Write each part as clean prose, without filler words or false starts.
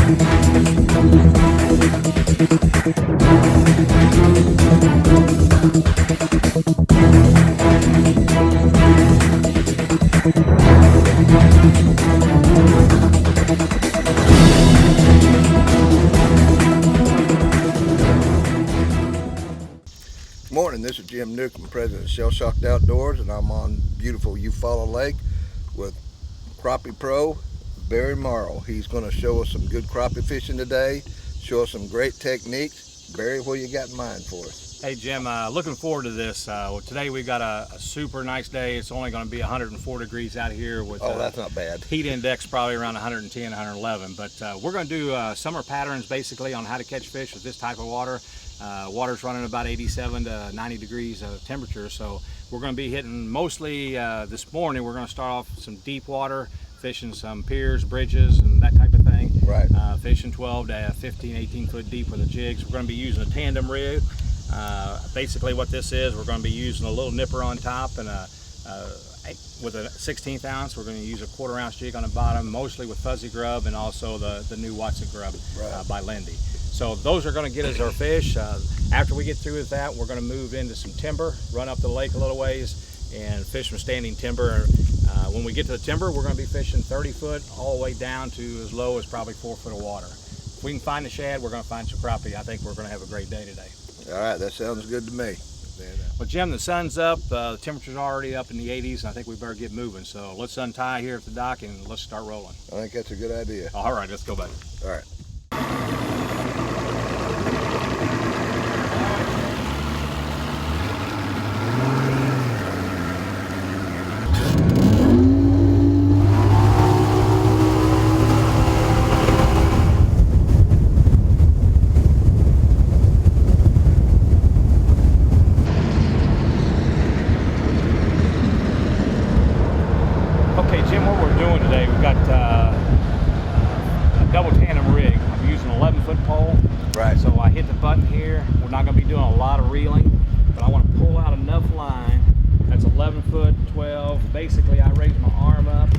Morning, this is Jim Newcomb, president of Shellshocked Outdoors, and I'm on beautiful Eufaula Lake with Crappie Pro, Barry Morrow. He's going to show us some good crappie fishing today, show us some great techniques. Barry, what you got in mind for us? Hey Jim, looking forward to this. Today we've got a super nice day. It's only going to be 104 degrees out here with that's not bad. Heat index probably around 110, 111. But we're going to do summer patterns basically on how to catch fish with this type of water. Water's running about 87 to 90 degrees temperature, so we're going to be hitting mostly this morning. We're going to start off some deep water, fishing some piers, bridges, and that type of thing. Right. Fishing 12 to 15, 18 foot deep with the jigs. We're going to be using a tandem rig. Basically what this is, we're going to be using a little nipper on top and with a 1/16 ounce. We're going to use a 1/4 ounce jig on the bottom, mostly with fuzzy grub and also the new Watson grub by Lindy. So those are going to get us our fish. After we get through with that, we're going to move into some timber, run up the lake a little ways, and fish some standing timber. When we get to the timber, we're going to be fishing 30 foot all the way down to as low as probably 4 foot of water. If we can find the shad, we're going to find some crappie. I think we're going to have a great day today. All right, that sounds good to me. Well, Jim, the sun's up. The temperature's already up in the 80s, and I think we better get moving. So let's untie here at the dock and let's start rolling. I think that's a good idea. All right, let's go, buddy. All right. Okay, Jim, what we're doing today, we've got a double tandem rig. I'm using an 11-foot pole. Right. So I hit the button here. We're not going to be doing a lot of reeling, but I want to pull out enough line. That's 11 foot, 12. Basically, I raise my arm up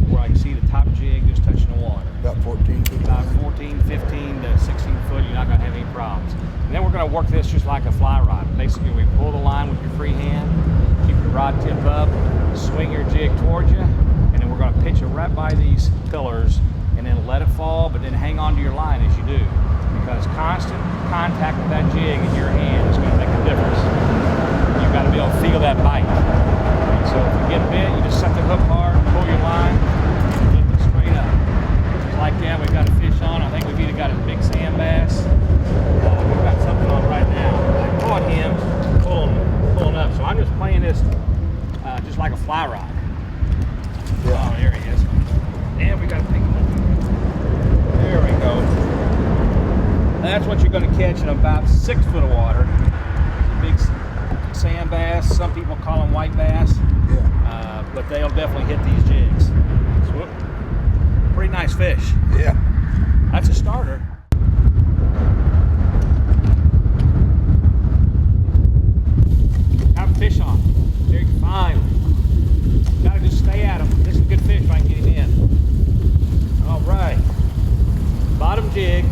where I can see the top jig just touching the water. About 14 feet. About 14, 15 to 16 foot, you're not going to have any problems. And then we're going to work this just like a fly rod. Basically, we pull the line with your free hand, keep your rod tip up, swing your jig towards you, and then we're going to pitch it right by these pillars and then let it fall, but then hang on to your line as you do, because constant contact with that jig in your hand is going to make a difference. You've got to be able to feel that bite. And so if you get bit, you just set the hook hard, pull your line, and lift it straight up. Just like that, we've got a fish on. I think we've either got a big sand bass. We've got something on right now. I caught him pulling up. So I'm just playing this just like a fly rod. Yeah. Oh, there he is. And we got to pick him up. There we go. That's what you're going to catch in about 6 foot of water. A big sand bass. Some people call them white bass. Yeah. But they'll definitely hit these jigs. So, pretty nice fish. Yeah. That's a starter. Have a fish on. There you finally. Gotta just stay at him. This is a good fish if I can get him in. All right. Bottom jig.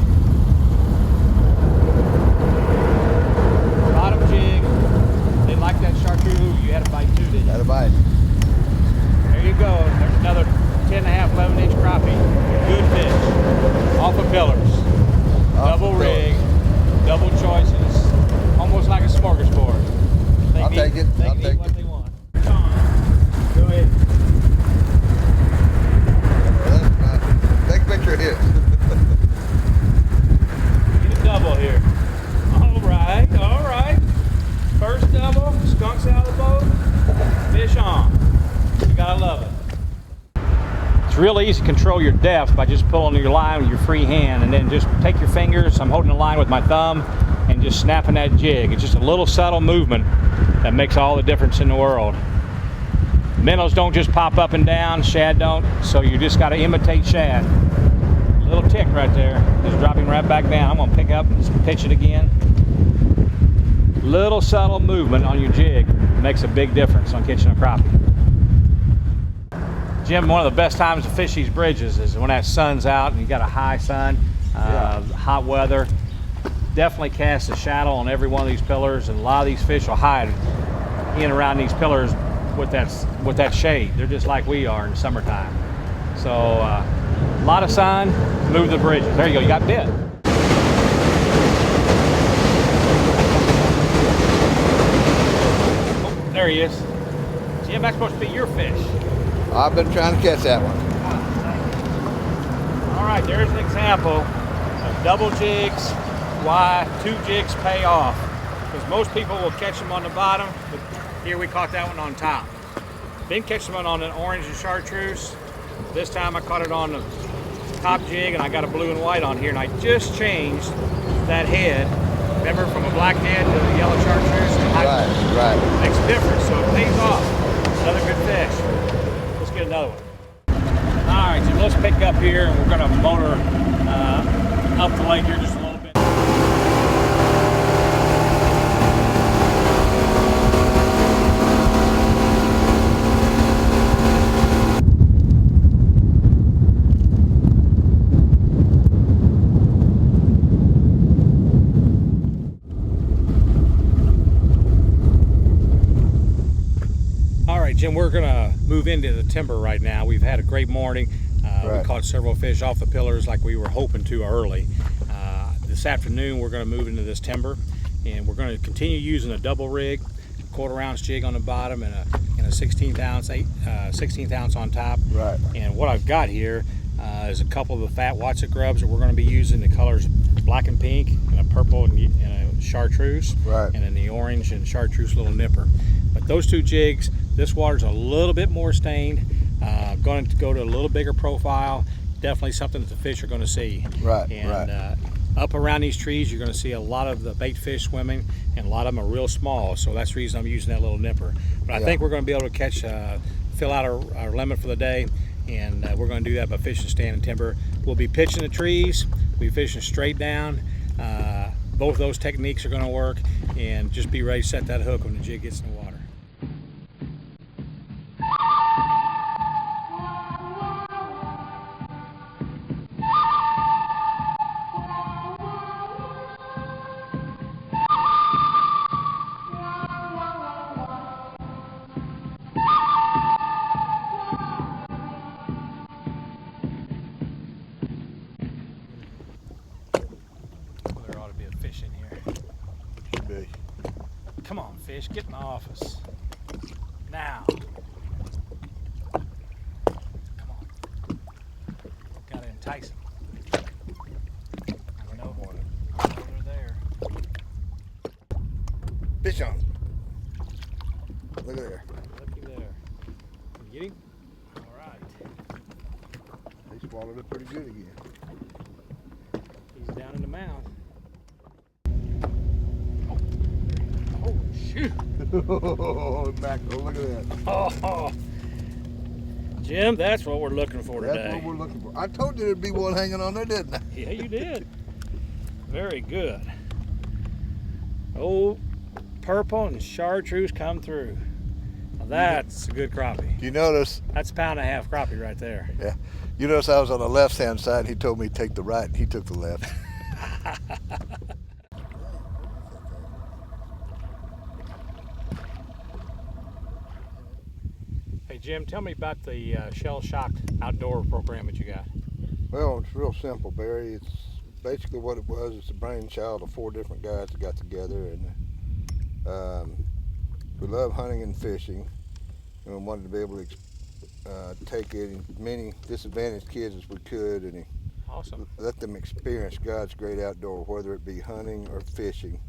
Bottom jig. They like that chartreuse. You had a bite too, didn't you? Had a bite. There you go. There's another 10.5, 11-inch crappie. Good fish. Off of pillars. Double rig. Double choices. Almost like a smorgasbord. I'll take it. They I'll can take eat what it. they want. Go ahead. That's nice. Take a picture of his. Get a double here. All right. First double, skunks out of the boat, fish on. You gotta love it. It's real easy to control your depth by just pulling your line with your free hand and then just take your fingers, I'm holding the line with my thumb, and just snapping that jig. It's just a little subtle movement that makes all the difference in the world. Minnows don't just pop up and down, shad don't, so you just gotta imitate shad. Little tick right there, just dropping right back down. I'm gonna pick up and just pitch it again. Little subtle movement on your jig makes a big difference on catching a crappie. Jim, one of the best times to fish these bridges is when that sun's out and you got a high sun, hot weather. Definitely cast a shadow on every one of these pillars, and a lot of these fish will hide in around these pillars with that shade. They're just like we are in the summertime. So a lot of sun, move the bridges. There you go, you got bit. Oh, there he is. Jim, that's supposed to be your fish. I've been trying to catch that one. All right, there's an example of double jigs, why 2 jigs pay off. Because most people will catch them on the bottom, but here we caught that one on top. Been catching them on an orange and chartreuse. This time I caught it on the top jig, and I got a blue and white on here, and I just changed that head. Remember, from a black head to the yellow chartreuse? Right. Makes a difference, so it pays off. Another good fish. Let's get another one. All right, so let's pick up here, and we're gonna motor up the lake here just a little bit. Jim, we're gonna move into the timber right now. We've had a great morning. We caught several fish off the pillars like we were hoping to early. This afternoon we're gonna move into this timber, and we're gonna continue using a double rig, 1/4 ounce jig on the bottom and a 16th ounce on top. Right. And what I've got here is a couple of the fat Watson grubs that we're gonna be using the colors black and pink, and a purple and a chartreuse, and then the orange and chartreuse little nipper. But those 2 jigs, this water's a little bit more stained, going to go to a little bigger profile, definitely something that the fish are going to see. Up around these trees, you're going to see a lot of the bait fish swimming, and a lot of them are real small, so that's the reason I'm using that little nipper. But I think we're going to be able to catch, fill out our limit for the day, and we're going to do that by fishing standing timber. We'll be pitching the trees, we'll be fishing straight down. Both those techniques are going to work, and just be ready to set that hook when the jig gets in the water. There ought to be a fish in here. Should be. Come on, fish, get in the office. Now. Come on. Gotta entice him. I know they're there. Fish on. Look at there. Looky there. Can you get him? All right. He swallowed it pretty good again. He's down in the mouth. Oh, shoot. Oh, mackerel, look at that. Oh, Jim, that's what we're looking for today. That's what we're looking for. I told you there'd be one hanging on there, didn't I? Yeah, you did. Very good. Oh, purple and chartreuse come through. Now that's a good crappie. You notice? That's a 1.5 pound crappie right there. Yeah. You notice I was on the left-hand side. He told me to take the right, and he took the left. Hey, Jim, tell me about the Shellshocked Outdoor program that you got. Well, it's real simple, Barry. It's basically what it was. It's a brainchild of 4 different guys that got together, and we love hunting and fishing, and we wanted to be able to take as many disadvantaged kids as we could, and awesome. Let them experience God's great outdoor, whether it be hunting or fishing.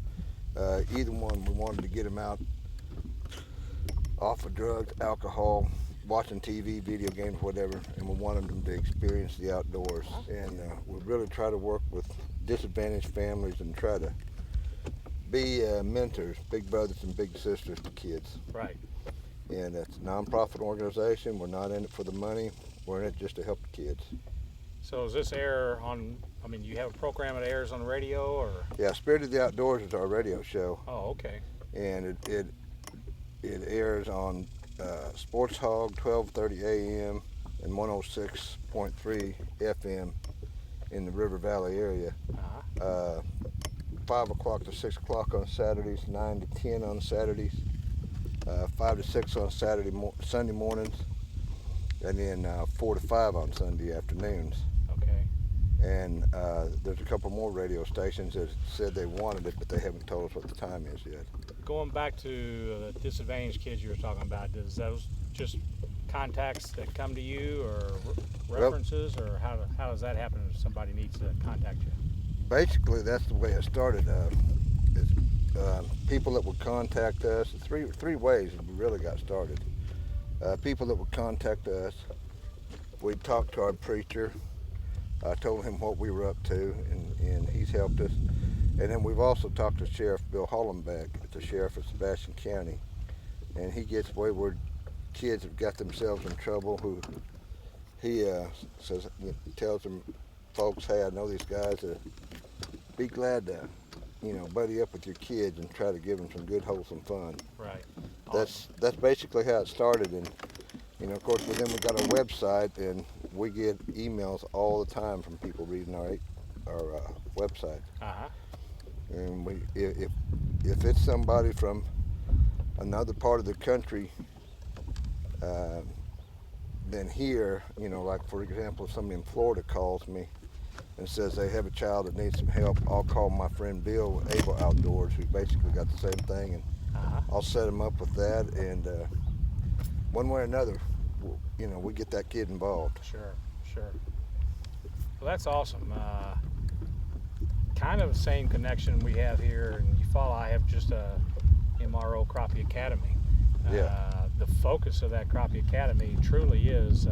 Either one, we wanted to get them out off of drugs, alcohol, watching TV, video games, whatever, and we wanted them to experience the outdoors. And we really try to work with disadvantaged families and try to be mentors, big brothers and big sisters to kids. Right. And it's a nonprofit organization. We're not in it for the money. We're in it just to help the kids. So is this air on, I mean, you have a program that airs on the radio, or? Yeah, Spirit of the Outdoors is our radio show. Oh, okay. And it airs on Sports Hog, 12:30 a.m., and 106.3 FM in the River Valley area. 5 o'clock to 6 o'clock on Saturdays, 9 to 10 on Saturdays, 5 to 6 on Sunday mornings, and then 4 to 5 on Sunday afternoons. Okay. And there's a couple more radio stations that said they wanted it, but they haven't told us what the time is yet. Going back to the disadvantaged kids you were talking about, does those just contacts that come to you, or references, or how does that happen if somebody needs to contact you? Basically, that's the way it started. People that would contact us, three ways we really got started. People that would contact us, we'd talk to our preacher. I told him what we were up to, and he's helped us. And then we've also talked to Sheriff Bill Hollenbeck, the sheriff of Sebastian County, and he gets wayward kids have got themselves in trouble. Who he tells them, folks, hey, I know these guys. Be glad to, buddy up with your kids and try to give them some good, wholesome fun. Right. That's basically how it started, and of course, then we got our website, and we get emails all the time from people reading our website. And if it's somebody from another part of the country, then here, like for example, somebody in Florida calls me and says they have a child that needs some help, I'll call my friend Bill with Able Outdoors, who's basically got the same thing, and I'll set him up with that, and one way or another, we get that kid involved. Sure. Well, that's awesome. Kind of the same connection we have here in Eufaula. I have just a Morrow Crappie Academy. The focus of that Crappie Academy truly is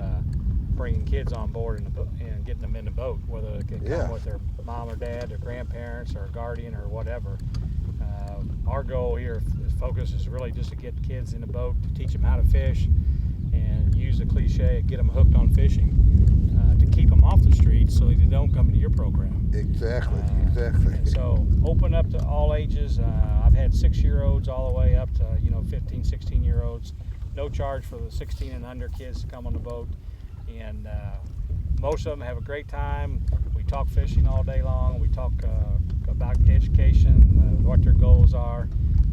bringing kids on board and getting them in the boat, whether they can come with their mom or dad, their grandparents, or a guardian, or whatever. Our goal here, focus is really just to get kids in the boat, to teach them how to fish, and use the cliche, get them hooked on fishing, to keep them off the streets so they don't come into your program. Exactly. And so open up to all ages. I've had 6-year-olds all the way up to 15, 16-year-olds. No charge for the 16 and under kids to come on the boat, and most of them have a great time. We talk fishing all day long. We talk about education, what their goals are,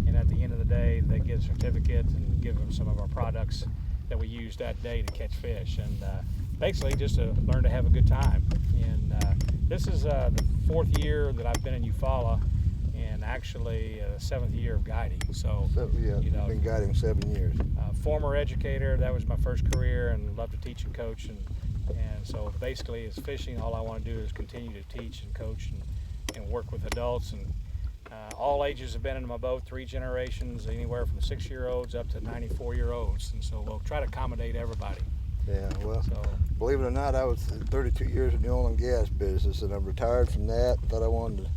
and at the end of the day, they get a certificate and give them some of our products that we use that day to catch fish, and basically just to learn to have a good time. And this is the 4th year that I've been in Eufaula, and actually the 7th year of guiding. So I've been guiding 7 years. Former educator, that was my first career, and love to teach and coach, and so basically it's fishing. All I want to do is continue to teach and coach and work with adults, and all ages have been in my boat, 3 generations, anywhere from 6-year-olds up to 94-year-olds, and so we'll try to accommodate everybody. Yeah, well, believe it or not, I was 32 years in the oil and gas business, and I'm retired from that. Thought I wanted to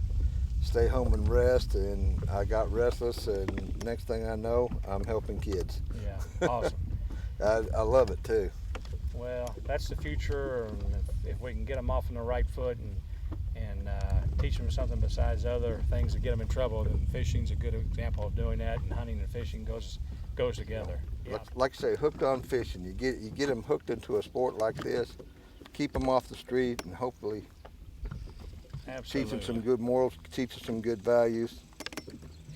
stay home and rest, and I got restless, and next thing I know, I'm helping kids. Yeah, awesome. I love it too. Well, that's the future, and if we can get them off on the right foot and teach them something besides other things that get them in trouble, then fishing's a good example of doing that, and hunting and fishing goes together. Yeah. Like I say, hooked on fishing. You get them hooked into a sport like this, keep them off the street, and hopefully teach them some good morals, teach them some good values.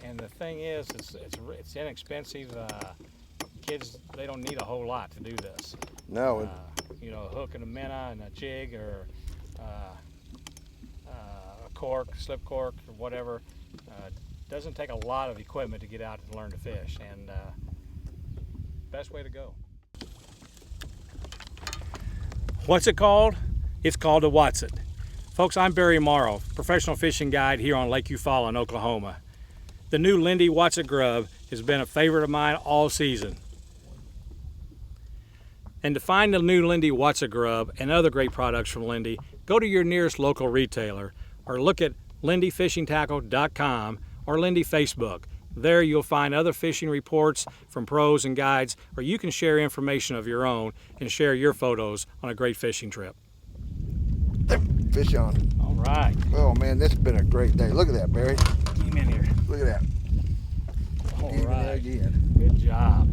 And the thing is, it's inexpensive. Kids, they don't need a whole lot to do this. No. A hook and a minnow and a jig, or a cork, slip cork, or whatever. Doesn't take a lot of equipment to get out and learn to fish, and best way to go. What's it called? It's called a What's It. Folks, I'm Barry Morrow, professional fishing guide here on Lake Eufaula in Oklahoma. The new Lindy What's It grub has been a favorite of mine all season. And to find the new Lindy What's It grub and other great products from Lindy, go to your nearest local retailer or look at lindyfishingtackle.com or Lindy Facebook. There you'll find other fishing reports from pros and guides, or you can share information of your own and share your photos on a great fishing trip. Fish on. All right. Oh man, this has been a great day. Look at that, Barry. Get him in here. Look at that. All Even right. there again. Good job.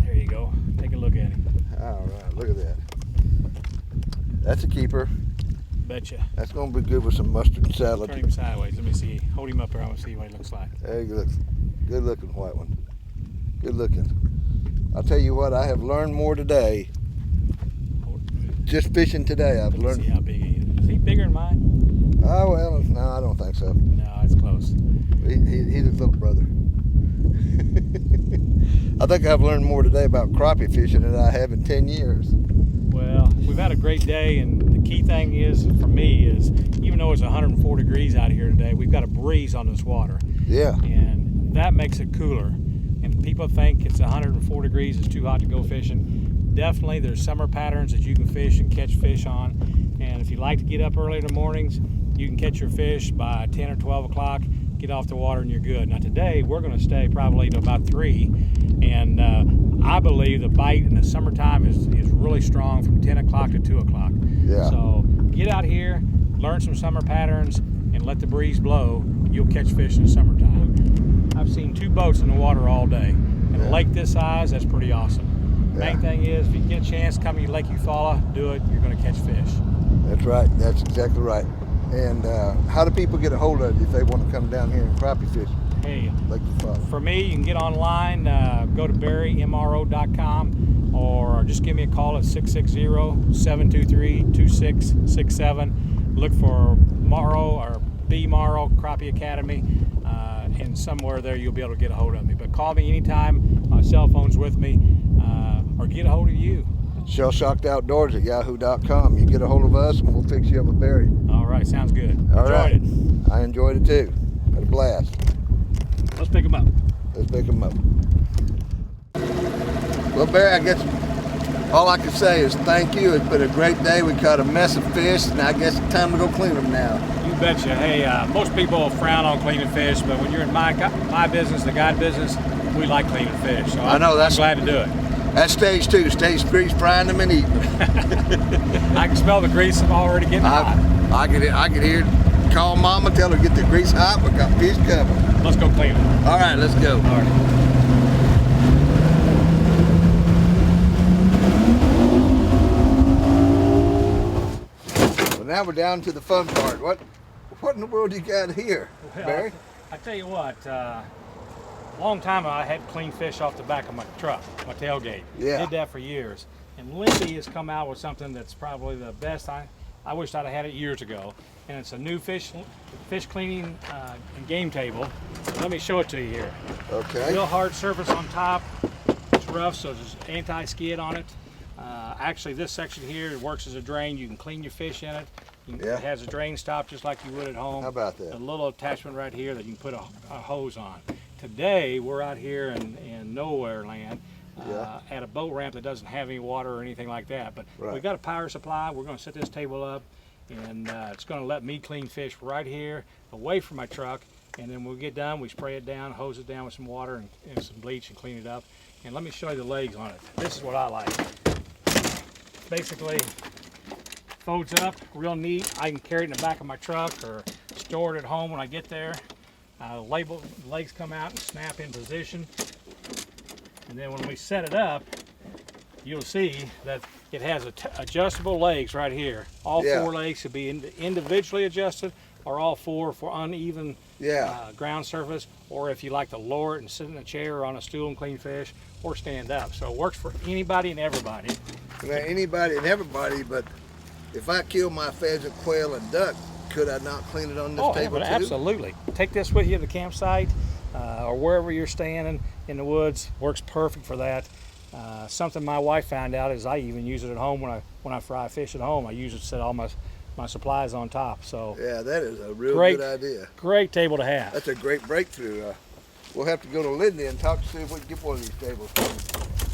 There you go. Take a look at him. All right, look at that. That's a keeper. Betcha. That's going to be good with some mustard and salad. Turn him sideways. Let me see. Hold him up here. I want to see what he looks like. There you look. Good looking white one. Good looking. I'll tell you what, I have learned more today. Just fishing today, I've learned. See how big he is. Is he bigger than mine? Oh, well, no, I don't think so. No, it's close. He's his little brother. I think I've learned more today about crappie fishing than I have in 10 years. Well, we've had a great day, and the key thing is, for me, is even though it's 104 degrees out here today, we've got a breeze on this water. Yeah. And that makes it cooler. And people think it's 104 degrees, it's too hot to go fishing. Definitely, there's summer patterns that you can fish and catch fish on. And if you like to get up early in the mornings, you can catch your fish by 10 or 12 o'clock, get off the water, and you're good. Now today, we're going to stay probably to about 3. And I believe the bite in the summertime is really strong from 10 o'clock to 2 o'clock. Yeah. So get out here, learn some summer patterns, and let the breeze blow. You'll catch fish in the summertime. I've seen 2 boats in the water all day. And a lake this size, that's pretty awesome. Main thing is, if you get a chance, come to Lake Eufaula, do it, you're going to catch fish. That's right. That's exactly right. And how do people get a hold of you if they want to come down here and crappie fish? Hey, Lake Eufaula. for me, you can get online, go to barrymro.com, or just give me a call at 660-723-2667. Look for Morrow or B Morrow Crappie Academy, and somewhere there you'll be able to get a hold of me. But call me anytime. My cell phone's with me, or get a hold of you. Shellshocked Outdoors at yahoo.com. You get a hold of us and we'll fix you up a berry. All right, sounds good. All right. Enjoyed it. I enjoyed it too. Had a blast. Let's pick them up. Let's pick them up. Well, Barry, I guess all I can say is thank you. It's been a great day. We caught a mess of fish, and I guess it's time to go clean them now. You betcha. Hey, most people frown on cleaning fish, but when you're in my business, the guide business, we like cleaning fish. So I know, that's I'm glad to do it. That's stage 2. Stage 3 is frying them and eating them. I can smell the grease already getting hot. I can hear. Call Mama, tell her to get the grease hot. We got fish coming. Let's go clean them. All right, let's go. All right. Well, now we're down to the fun part. What in the world you got here, Barry? I tell you what, a long time I had clean fish off the back of my truck, my tailgate. Yeah. Did that for years. And Lindy has come out with something that's probably the best. I wished I'd have had it years ago. And it's a new fish cleaning and game table. Let me show it to you here. Okay. Real hard surface on top. It's rough, so there's anti-skid on it. Actually, this section here, it works as a drain. You can clean your fish in it. It has a drain stop just like you would at home. How about that? A little attachment right here that you can put a hose on. Today, we're out here in nowhere land at a boat ramp that doesn't have any water or anything like that. But we've got a power supply. We're going to set this table up, and it's going to let me clean fish right here away from my truck. And then when we get done, we spray it down, hose it down with some water and some bleach and clean it up. And let me show you the legs on it. This is what I like. Basically, folds up real neat. I can carry it in the back of my truck or store it at home when I get there. Legs come out and snap in position. And then when we set it up, you'll see that it has adjustable legs right here. All 4 legs should be individually adjusted, or all 4 for uneven ground surface, or if you like to lower it and sit in a chair or on a stool and clean fish, or stand up. So it works for anybody and everybody. Well, anybody and everybody, but if I kill my pheasant, quail, and duck, could I not clean it on this table too? Absolutely. Take this with you to the campsite or wherever you're staying in the woods. Works perfect for that. Something my wife found out is I even use it at home when I fry fish at home. I use it to set all my supplies on top. So yeah, that is a real good idea. Great table to have. That's a great breakthrough. We'll have to go to Lindy and talk to see if we can get one of these tables.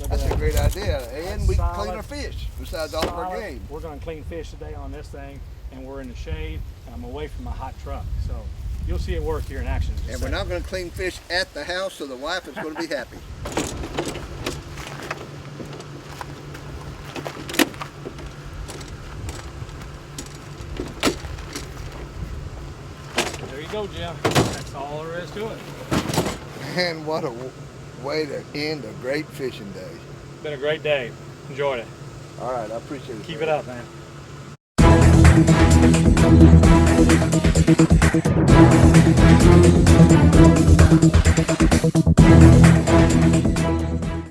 That's a great idea, and we can clean our fish besides all of our game. We're going to clean fish today on this thing, and we're in the shade, and I'm away from my hot truck. So you'll see it work here in action. And we're not going to clean fish at the house, so the wife is going to be happy. There you go, Jim. That's all there is to it. Man, what a way to end a great fishing day. It's been a great day. Enjoyed it. All right, I appreciate it. Keep it up, man.